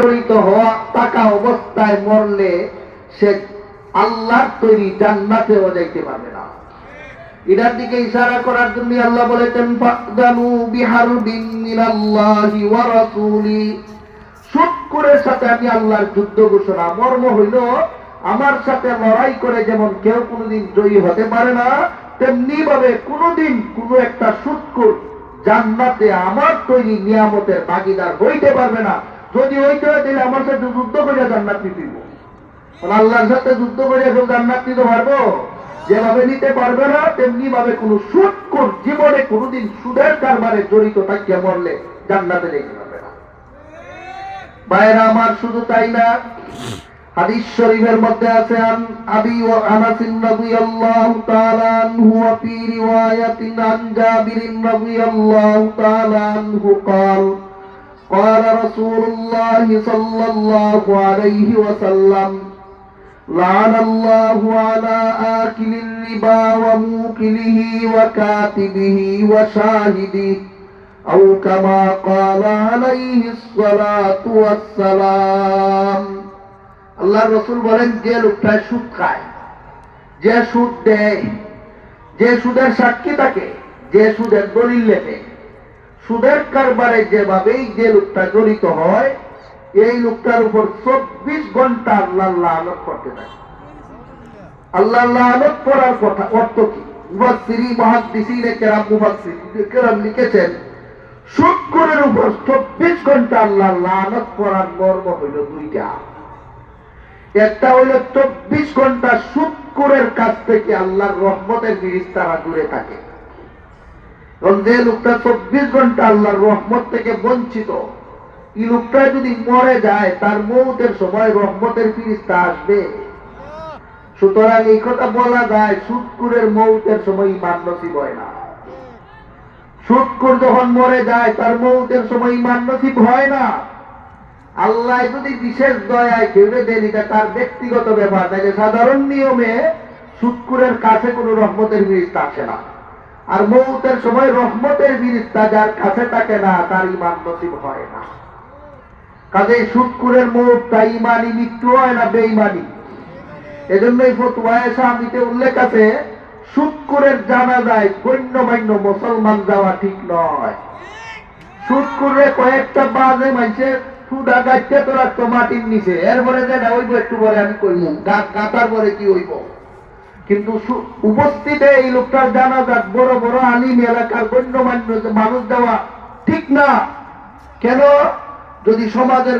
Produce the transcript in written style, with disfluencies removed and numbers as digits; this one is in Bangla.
জড়িত হওয়া থাকা অবস্থায় মরলে সে আল্লাহর তৈরি জান্নাতেও যাইতে পারবে না। এটার দিকে ইশারা করার জন্য আল্লাহ বলেছেন ফাদানু বিহারবিন মিনাল্লাহি ওয়া রাসূলি, সুদখোরের সাথে আমি আল্লাহর যুদ্ধ ঘোষণা। মর্ম হইল আমার সাথে লড়াই করে যেমন কেউ কোনোদিন জয়ী হতে পারে না, তেমনি ভাবে কোনোদিন কোনো একটা সুদখোর জান্নাতে আমার তৈরি নিয়ামতের ভাগীদার হইতে পারবে না। যদি হইতে হয় তাহলে আমার সাথে যুদ্ধ করে জান্নাত নিতে দিব। আল্লাহর সাথে যুদ্ধ করে এখন জান্নাত নিতে পারবো? যেভাবে নিতে পারবে না, তেমনি ভাবে কোন সুদখোর জীবনে কোনোদিন সুদের কারবারে জড়িত থাকিয়া মরলে জান্নাতে যেতে পারবে না। ভাইরা আমার, শুধু তাই না, হাদিস শরীফের মধ্যে আছে আবি ওয়া আনাস রাদিয়াল্লাহু তাআলা আনহু ওয়া ফি রিওয়ায়াতিন আন জাবির রাদিয়াল্লাহু তাআলা আনহু قال قال رسول الله صلى الله عليه وسلم لعن الله على آكل الربا وموكله وكاتبه وشاهده أو كما قال عليه الصلاة والسلام। আল্লাহ রসুল বলেন, যে লোকটা সুদ খায়, যে সুদ দেয়, যে সুদের সাক্ষী থাকে, যে সুদের দলিল লেখে, সুদের কারবারে যেভাবেই যে লোকটা জড়িত হয়, এই লোকটার উপর 24 ঘন্টা আল্লাহ লানত করতে থাকে। আল্লাহ লানত করার কথা অর্থ কি? মুফাসসিরি মুহাদ্দিসিনে কেরাম লিখেছেন, সুদখোরের উপর 24 ঘন্টা আল্লাহ লানত করার মর্ম হইল দুইটা। একটা হইল 24 ঘন্টা সুদখোরের কাছ থেকে আল্লাহর রহমতের ফেরেশতারা দূরে থাকে। যে লোকটা 24 ঘন্টা আল্লাহর রহমত থেকে বঞ্চিত, এই লোকটা যদি মরে যায়, তার মৌতের সময় রহমতের ফেরেশতা আসবে? সুতরাং এই কথা বলা যায়, সুদখোরের মৌতের সময় ঈমান নসিব হয় না। সুদখোর যখন মরে যায়, তার মৌতের সময় ঈমান নসিব হয় না। আল্লাহ যদি বিশেষ দয়ায় ভেবে দেন এটা তার ব্যক্তিগত ব্যাপার, তাইলে সাধারণ নিয়মে সুদখোরের কাছে কোনো রহমতের ফেরেশতা আসে না। আর মৌতের সময় রহমতের ফেরেশতা যার কাছে থাকে না, তার ঈমান নসিব হয় না। কাজেই সুদখোরের মৌতটা ঈমানি মৃত্যু হয় না, বেঈমানি। এজন্যই ফতোয়ায়ে শামিতে উল্লেখ আছে, সুদখোরের জানাজায় গণ্যমান্য মুসলমান যাওয়া ঠিক নয়। সুদখোরে কয়েকটা বাজে মাইছে সুদা গাইতে তো রাখতো মাটির নিচে, এরপরে যেটা হইব একটু পরে আমি কইব, গাতার পরে কি হইব। কিন্তু উপস্থিতে এই লোকটার জানাজাত বড় বড় আলিম, এলাকার গণ্যমান্য মানুষ দেওয়া ঠিক না। কেন? যদি সমাজের